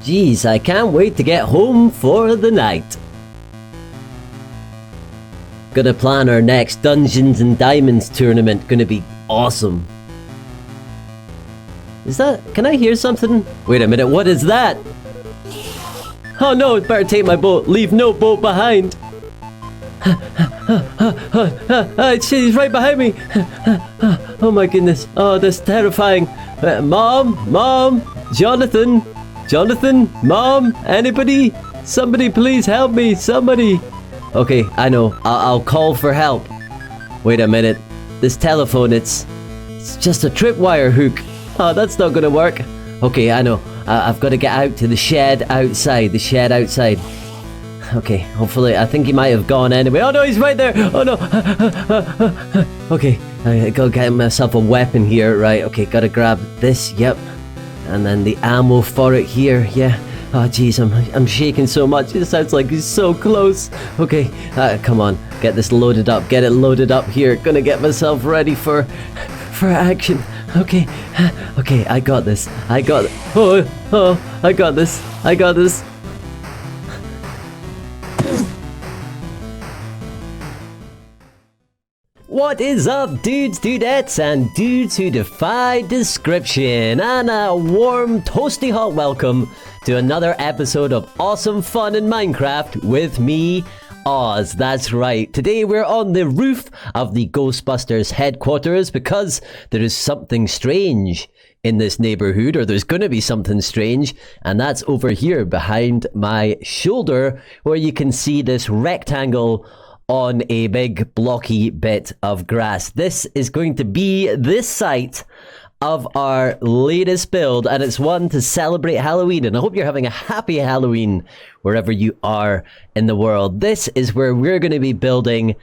Jeez, I can't wait to get home for the night. Gonna plan our next Dungeons and Diamonds tournament. Gonna be awesome. Is that... Can I hear something? Wait a minute, what is that? Oh no, better take my boat. Leave no boat behind. She's right behind me. Oh my goodness. Oh, that's terrifying. Mom, Jonathan, Mom, anybody? Somebody please help me, somebody. Okay, I know. I'll call for help. Wait a minute. This telephone, it's just a tripwire hook. Oh, that's not gonna work. Okay, I know. I've got to get out to the shed outside. Okay, hopefully, I think he might have gone anyway. Oh no, he's right there! Oh no! Okay, I gotta get myself a weapon here. Right, okay, gotta grab this, yep. And then the ammo for it here, yeah. Oh jeez, I'm shaking so much. It sounds like he's so close. Okay, come on, get this loaded up. Get it loaded up here. Gonna get myself ready for action. Okay, I got this. Oh, I got this. What is up, dudes, dudettes, and dudes who defy description? And a warm, toasty hot welcome to another episode of Awesome Fun in Minecraft with me, Oz. That's right. Today we're on the roof of the Ghostbusters headquarters because there is something strange in this neighborhood, or there's going to be something strange, and that's over here behind my shoulder, where you can see this rectangle on a big blocky bit of grass. This is going to be the site of our latest build, and it's one to celebrate Halloween, and I hope you're having a happy Halloween wherever you are in the world. This is where we're going to be building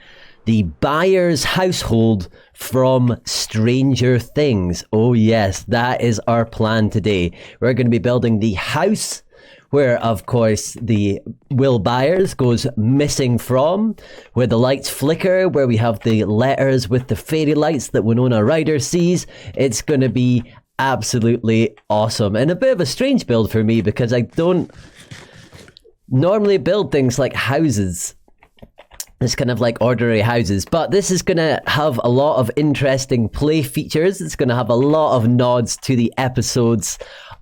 the Byers household from Stranger Things. Oh yes, that is our plan today. We're going to be building the house where, of course, the Will Byers goes missing from, where the lights flicker, where we have the letters with the fairy lights that Winona Ryder sees. It's going to be absolutely awesome. And a bit of a strange build for me because I don't normally build things like houses. It's kind of like ordinary houses, but this is going to have a lot of interesting play features. It's going to have a lot of nods to the episodes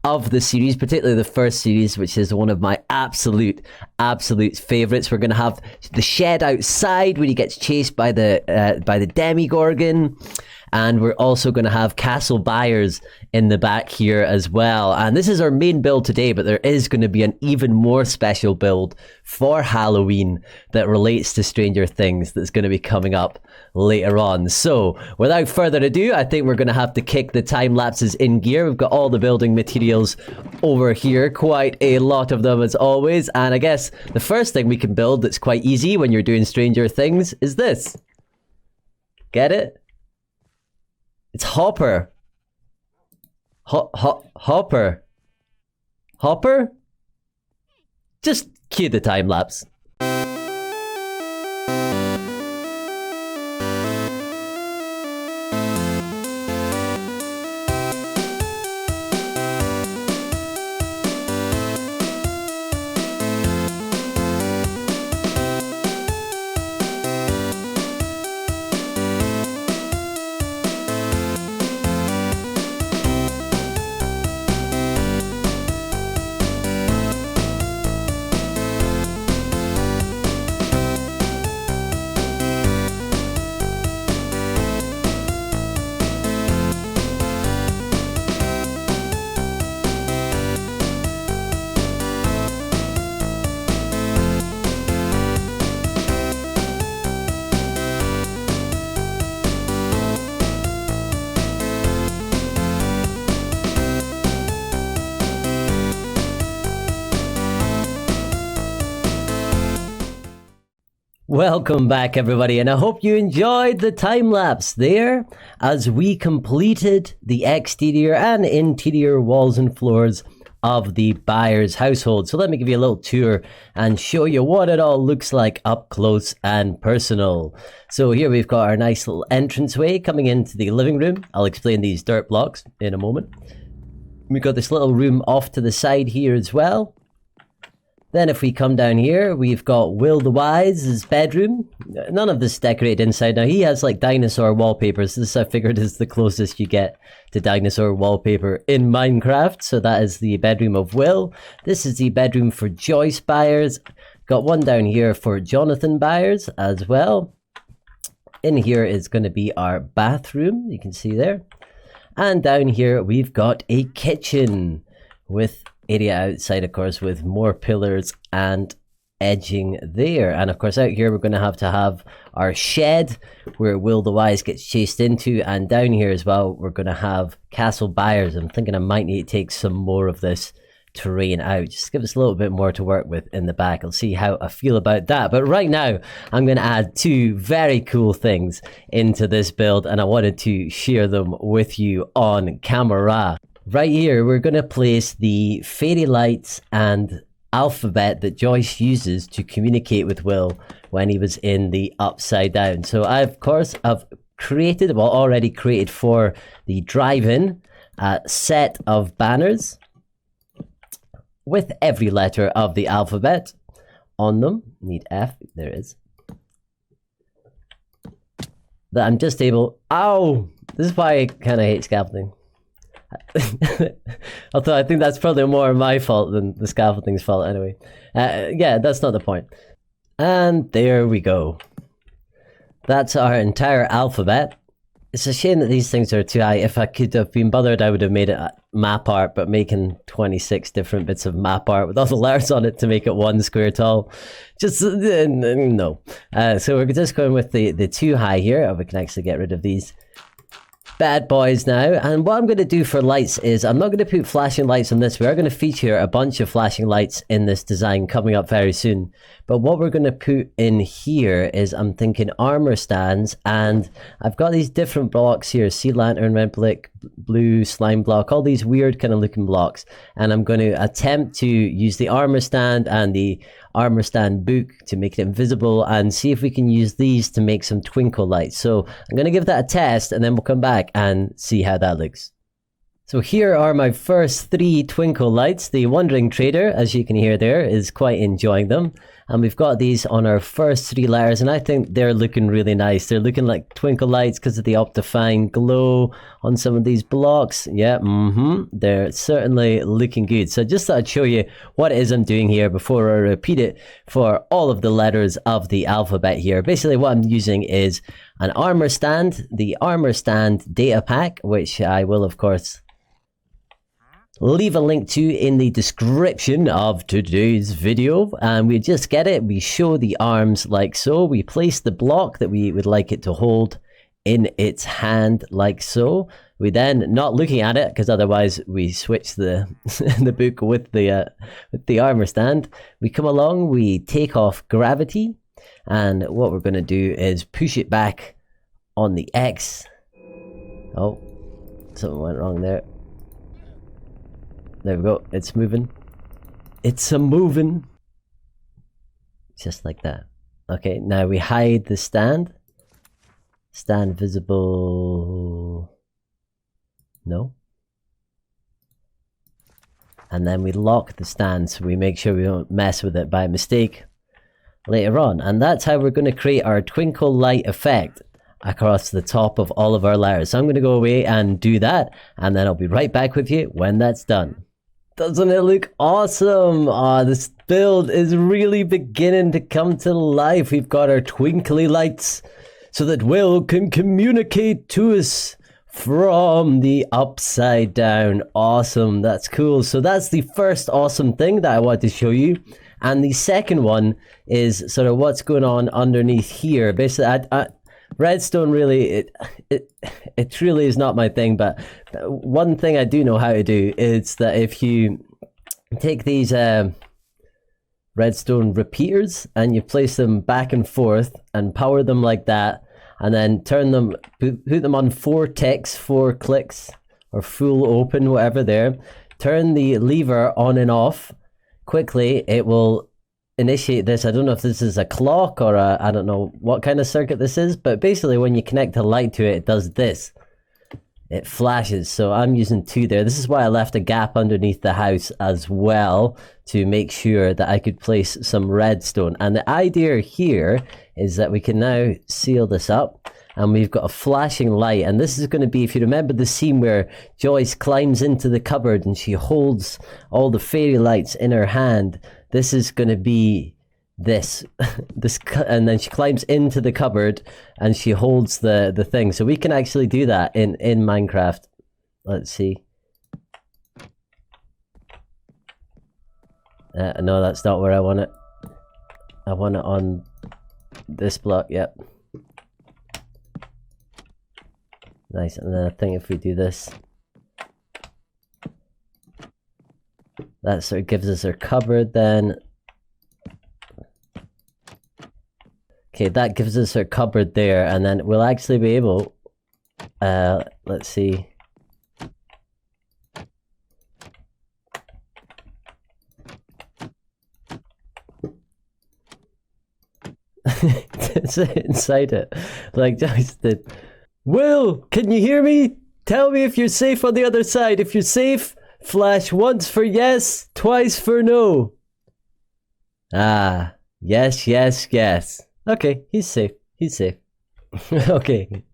of the series, particularly the first series, which is one of my absolute favorites. We're going to have the shed outside when he gets chased by the Demogorgon. And we're also going to have Castle Byers in the back here as well. And this is our main build today, but there is going to be an even more special build for Halloween that relates to Stranger Things that's going to be coming up later on. So without further ado, I think we're going to have to kick the time lapses in gear. We've got all the building materials over here, quite a lot of them as always. And I guess the first thing we can build that's quite easy when you're doing Stranger Things is this. Get it? It's Hopper. Hopper. Hopper? Just cue the time lapse. Welcome back, everybody, and I hope you enjoyed the time lapse there as we completed the exterior and interior walls and floors of the Byers household. So let me give you a little tour and show you what it all looks like up close and personal. So here we've got our nice little entranceway coming into the living room. I'll explain these dirt blocks in a moment. We've got this little room off to the side here as well. Then if we come down here, we've got Will the Wise's bedroom. None of this decorated inside. Now, he has like dinosaur wallpapers. This, I figured, is the closest you get to dinosaur wallpaper in Minecraft. So that is the bedroom of Will. This is the bedroom for Joyce Byers. Got one down here for Johnathon Byers as well. In here is going to be our bathroom. You can see there. And down here, we've got a kitchen with area outside, of course, with more pillars and edging there. And of course, out here we're going to have our shed where Will the Wise gets chased into, and down here as well we're going to have Castle Byers. I'm thinking I might need to take some more of this terrain out, just give us a little bit more to work with in the back. I'll see how I feel about that, but right now I'm going to add two very cool things into this build, and I wanted to share them with you on camera. Right here, we're going to place the fairy lights and alphabet that Joyce uses to communicate with Will when he was in the upside down. So I've created, well, already created for the drive-in a set of banners with every letter of the alphabet on them. Need F, there it is. That I'm just able, ow! This is why I kind of hate scaffolding. Although I think that's probably more my fault than the scaffolding's fault anyway. Yeah, that's not the point. And there we go. That's our entire alphabet. It's a shame that these things are too high. If I could have been bothered, I would have made it map art, but making 26 different bits of map art with all the letters on it to make it 1 square tall, just no. So we're just going with the too high here. Oh, we can actually get rid of these bad boys now. And what I'm going to do for lights is I'm not going to put flashing lights on this. We are going to feature a bunch of flashing lights in this design coming up very soon. But what we're going to put in here is, I'm thinking armor stands, and I've got these different blocks here: sea lantern, red brick, blue slime block, all these weird kind of looking blocks. And I'm going to attempt to use the armor stand and the armor stand book to make it invisible, and see if we can use these to make some twinkle lights. So I'm going to give that a test, and then we'll come back and see how that looks. So here are my first 3 twinkle lights. The wandering trader, as you can hear there, is quite enjoying them. And we've got these on our first 3 letters, and I think they're looking really nice. They're looking like twinkle lights because of the optifying glow on some of these blocks. Yeah, they're certainly looking good. So just thought I'd show you what it is I'm doing here before I repeat it for all of the letters of the alphabet here. Basically what I'm using is an armor stand, the armor stand data pack, which I will of course leave a link to in the description of today's video. And we just get it, we show the arms like so, we place the block that we would like it to hold in its hand like so. We then, not looking at it because otherwise we switch the the book with the armor stand, we come along, we take off gravity, and what we're going to do is push it back on the X. Oh, something went wrong there. There we go, it's moving. It's a moving. Just like that. Okay, now we hide the stand. Stand visible. No. And then we lock the stand so we make sure we don't mess with it by mistake later on. And that's how we're going to create our twinkle light effect across the top of all of our layers. So I'm going to go away and do that, and then I'll be right back with you when that's done. Doesn't it look awesome? This build is really beginning to come to life. We've got our twinkly lights so that Will can communicate to us from the upside down. Awesome, that's cool. So that's the first awesome thing that I want to show you. And the second one is sort of what's going on underneath here. Basically, redstone really, it truly is not my thing, but one thing I do know how to do is that if you take these redstone repeaters and you place them back and forth and power them like that, and then turn them, put them on 4 ticks, 4 clicks, or full open, whatever there, turn the lever on and off quickly, it will initiate this. I don't know if this is a clock or I don't know what kind of circuit this is, but basically when you connect a light to it, it does this. it flashes. So I'm using 2 there. This is why I left a gap underneath the house as well, to make sure that I could place some redstone. And the idea here is that we can now seal this up, and we've got a flashing light. And this is going to be, if you remember the scene where Joyce climbs into the cupboard and she holds all the fairy lights in her hand, this is going to be this and then she climbs into the cupboard and she holds the thing. So we can actually do that in Minecraft. Let's see. No, that's not where I want it. I want it on this block. Yep. Nice. And then I think if we do this, that sort of gives us our cupboard then. Okay, that gives us our cupboard there, and then we'll actually be able, let's see. It's inside it, like Joyce did. Will, can you hear me? Tell me if you're safe on the other side. If you're safe, flash once for yes, twice for no. Ah, yes, yes, yes. Okay, he's safe. He's safe. Okay.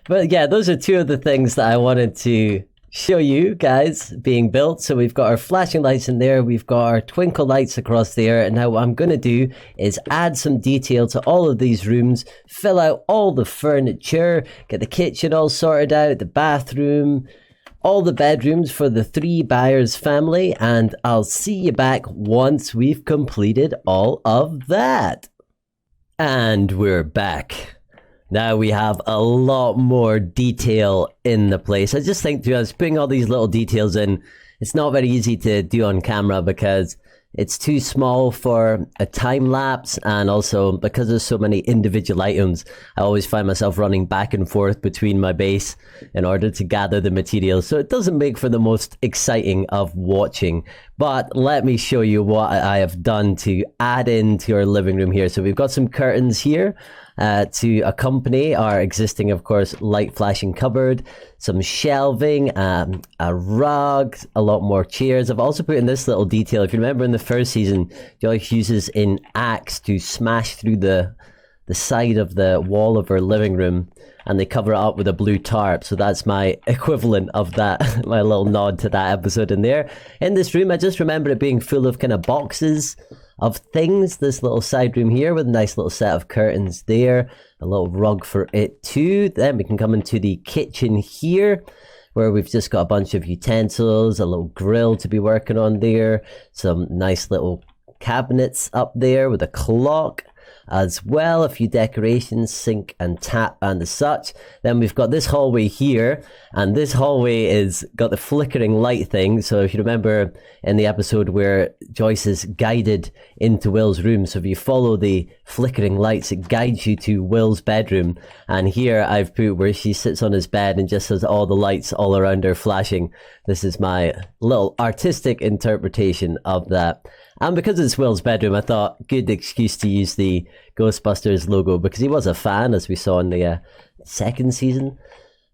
But yeah, those are 2 of the things that I wanted to show you guys being built. So we've got our flashing lights in there. We've got our twinkle lights across there. And now what I'm going to do is add some detail to all of these rooms, fill out all the furniture, get the kitchen all sorted out, the bathroom, all the bedrooms for the 3 Byers family. And I'll see you back once we've completed all of that. And we're back. Now we have a lot more detail in the place. I just think, to us, putting all these little details in, it's not very easy to do on camera because it's too small for a time lapse, and also because there's so many individual items, I always find myself running back and forth between my base in order to gather the materials. So it doesn't make for the most exciting of watching. But let me show you what I have done to add into our living room here. So we've got some curtains here to accompany our existing, of course, light flashing cupboard, some shelving, a rug, a lot more chairs. I've also put in this little detail. If you remember in the first season, Joyce uses an axe to smash through the side of the wall of her living room, and they cover it up with a blue tarp. So that's my equivalent of that, my little nod to that episode in there. In this room, I just remember it being full of kind of boxes of things. This little side room here with a nice little set of curtains there, a little rug for it too. Then we can come into the kitchen here, where we've just got a bunch of utensils, a little grill to be working on there, some nice little cabinets up there with a clock as well, a few decorations, sink and tap and such. Then we've got this hallway here, and this hallway is got the flickering light thing. So if you remember in the episode where Joyce is guided into Will's room, so if you follow the flickering lights, it guides you to Will's bedroom. And here I've put where she sits on his bed and just has all the lights all around her flashing. This is my little artistic interpretation of that. And because it's Will's bedroom, I thought good excuse to use the Ghostbusters logo, because he was a fan, as we saw in the second season.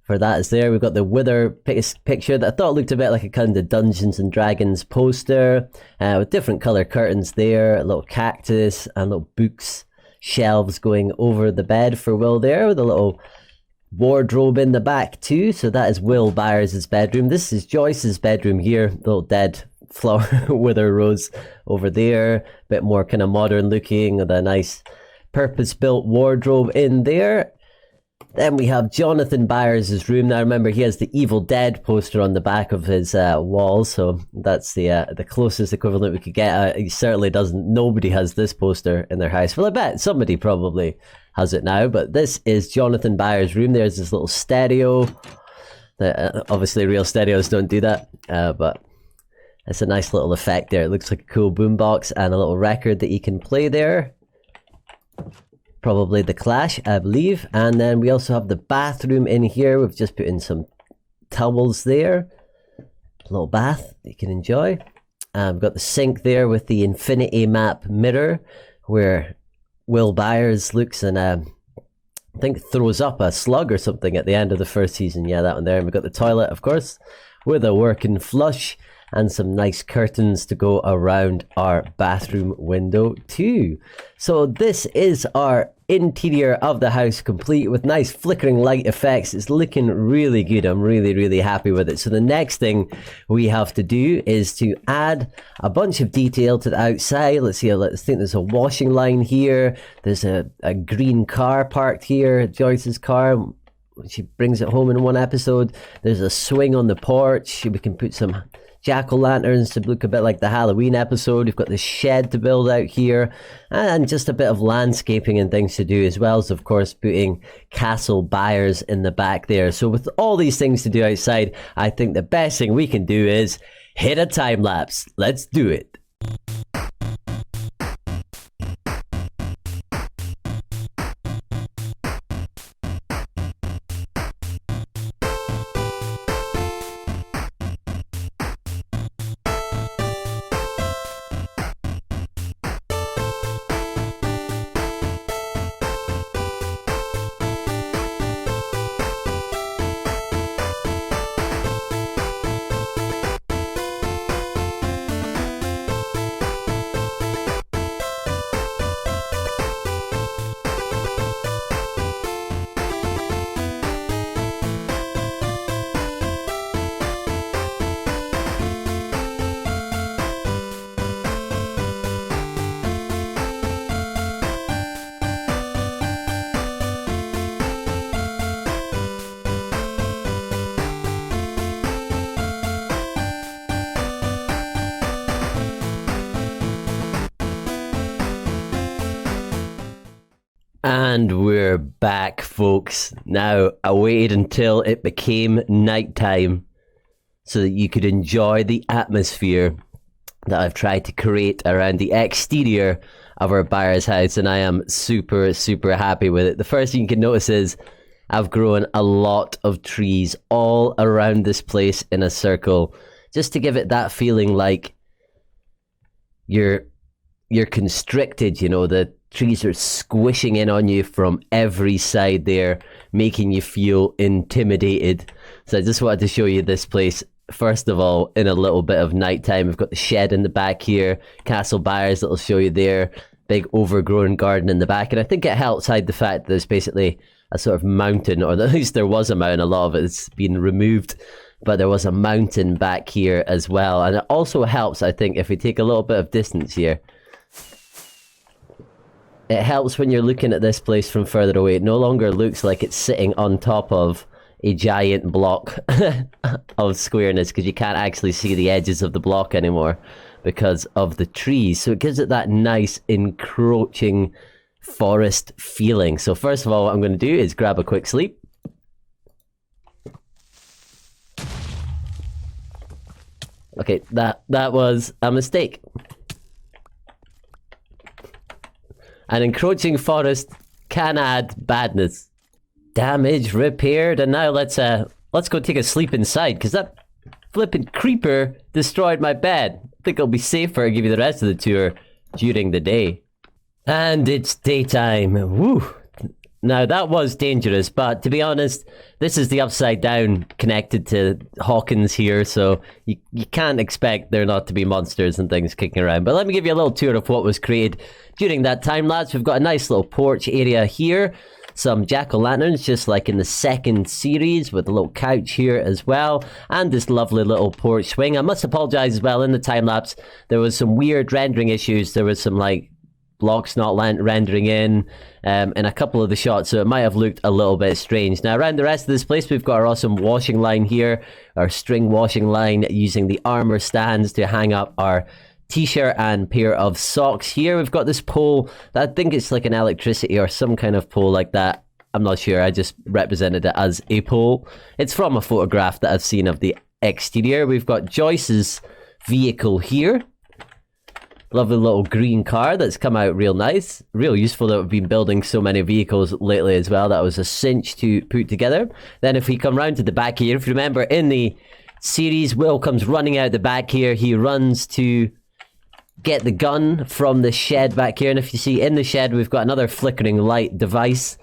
For that is there. We've got the Wither picture that I thought looked a bit like a kind of Dungeons and Dragons poster, with different colour curtains there, a little cactus and little books, shelves going over the bed for Will there, with a little wardrobe in the back too. So that is Will Byers' bedroom. This is Joyce's bedroom here, the little dead flower wither rose over there, a bit more kind of modern looking, with a nice purpose-built wardrobe in there. Then we have Johnathon Byers' room. Now remember, he has the Evil Dead poster on the back of his wall, so that's the closest equivalent we could get. He certainly doesn't. Nobody has this poster in their house. Well, I bet somebody probably has it now, but this is Johnathon Byers' room. There's this little stereo. Obviously, real stereos don't do that, but it's a nice little effect there. It looks like a cool boombox and a little record that you can play there. Probably The Clash, I believe. And then we also have the bathroom in here. We've just put in some towels there. A little bath that you can enjoy. We've got the sink there with the infinity map mirror, where Will Byers looks in a I think throws up a slug or something at the end of the first season. Yeah, that one there. And we've got the toilet, of course, with a working flush and some nice curtains to go around our bathroom window too. So this is our interior of the house, complete with nice flickering light effects. It's looking really good. I'm really happy with it. So the next thing we have to do is to add a bunch of detail to the outside. Let's see, let's think there's a washing line here. There's a green car parked here, Joyce's car. She brings it home in one episode. There's a swing on the porch. We can put some jack-o'-lanterns to look a bit like the Halloween episode. We've got the shed to build out here, and just a bit of landscaping and things to do, as well as, of course, putting Castle Byers in the back there. So with all these things to do outside, I think the best thing we can do is hit a time lapse. Let's do it. And we're back, folks. Now, I waited until it became nighttime so that you could enjoy the atmosphere that I've tried to create around the exterior of our Byers house, and I am super happy with it. The first thing you can notice is I've grown a lot of trees all around this place in a circle, just to give it that feeling like you're constricted, you know, the trees are squishing in on you from every side there, making you feel intimidated. So I just wanted to show you this place, first of all, in a little bit of nighttime. We've got the shed in the back here, Castle Byers that I'll show you there, big overgrown garden in the back. And I think it helps hide the fact that there's basically a sort of mountain, or at least there was a mountain. A lot of it's been removed, but there was a mountain back here as well. And it also helps, I think, if we take a little bit of distance here. It helps when you're looking at this place from further away. It no longer looks like it's sitting on top of a giant block of squareness, because you can't actually see the edges of the block anymore because of the trees. So it gives it that nice encroaching forest feeling. So first of all, what I'm going to do is grab a quick sleep. Okay, that was a mistake. An encroaching forest can add badness. Damage repaired, and now let's go take a sleep inside, because that flippin' creeper destroyed my bed. I think it'll be safer to give you the rest of the tour during the day. And it's daytime. Woo! Now that was dangerous, but to be honest, this is the Upside Down connected to Hawkins here, so you can't expect there not to be monsters and things kicking around. But let me give you a little tour of what was created during that time lapse. We've got a nice little porch area here, some jack-o'-lanterns just like in the second series, with a little couch here as well, and this lovely little porch swing. I must apologize as well, in the time lapse there was some weird rendering issues. There was some like blocks not rendering in a couple of the shots, so it might have looked a little bit strange. Now around the rest of this place, we've got our awesome washing line here, our string washing line, using the armor stands to hang up our t-shirt and pair of socks. Here we've got this pole that I think it's like an electricity or some kind of pole like that. I'm not sure, I just represented it as a pole. It's from a photograph that I've seen of the exterior. We've got Joyce's vehicle here. Lovely little green car that's come out real nice. Real useful that we've been building so many vehicles lately as well. That was a cinch to put together. Then if we come round to the back here, if you remember in the series, Will comes running out the back here. He runs to get the gun from the shed back here. And if you see in the shed, we've got another flickering light device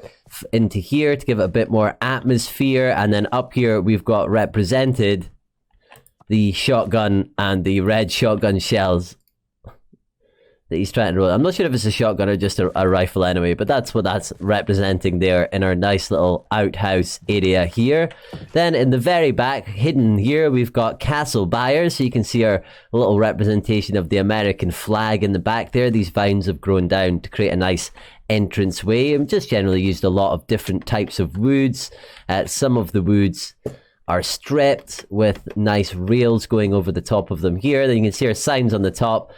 into here to give it a bit more atmosphere. And then up here, we've got represented the shotgun and the red shotgun shells that he's trying to roll. I'm not sure if it's a shotgun or just a rifle anyway, but that's what that's representing there in our nice little outhouse area here. Then in the very back, hidden here, we've got Castle Byers, so you can see our little representation of the American flag in the back there. These vines have grown down to create a nice entrance way. I've just generally used a lot of different types of woods. Some of the woods are stripped with nice rails going over the top of them here. Then you can see our signs on the top.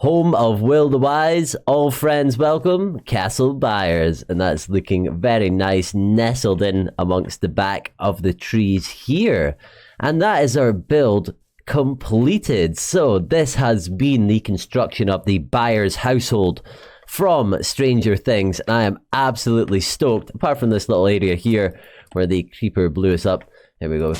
Home of Will the Wise, all friends welcome, Castle Byers. And that's looking very nice, nestled in amongst the back of the trees here. And that is our build completed. So this has been the construction of the Byers household from Stranger Things. And I am absolutely stoked, apart from this little area here where the creeper blew us up. Here we go.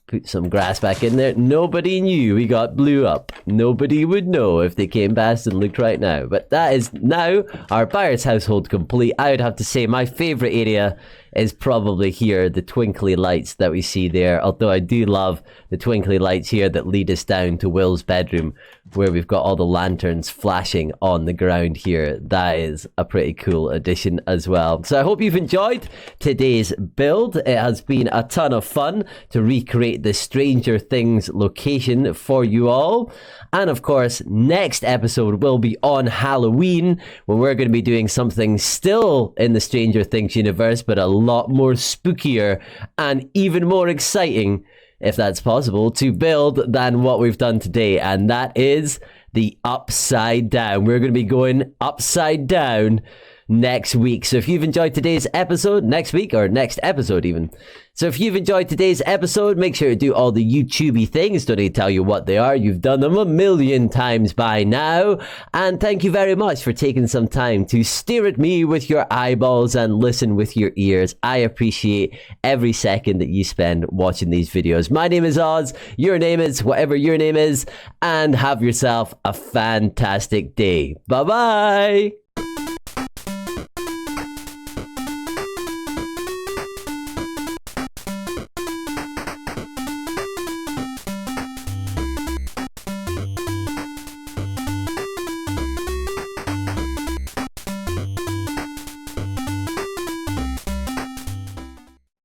Put some grass back in there. Nobody knew we got blew up. Nobody would know if they came past and looked right now. But that is now our Byers household complete. I would have to say my favorite area is probably here, the twinkly lights that we see there. Although I do love the twinkly lights here that lead us down to Will's bedroom, where we've got all the lanterns flashing on the ground here. That is a pretty cool addition as well. So I hope you've enjoyed today's build. It has been a ton of fun to recreate the Stranger Things location for you all. And of course, next episode will be on Halloween, when we're going to be doing something still in the Stranger Things universe, but a lot more spookier and even more exciting, if that's possible, to build than what we've done today. And that is the Upside Down. We're going to be going upside down next week. So if you've enjoyed today's episode, next week, or next episode even. So if you've enjoyed today's episode, make sure to do all the YouTubey things. Don't need to tell you what they are. You've done them a million times by now. And thank you very much for taking some time to stare at me with your eyeballs and listen with your ears. I appreciate every second that you spend watching these videos. My name is Oz. Your name is whatever your name is. And have yourself a fantastic day. Bye-bye.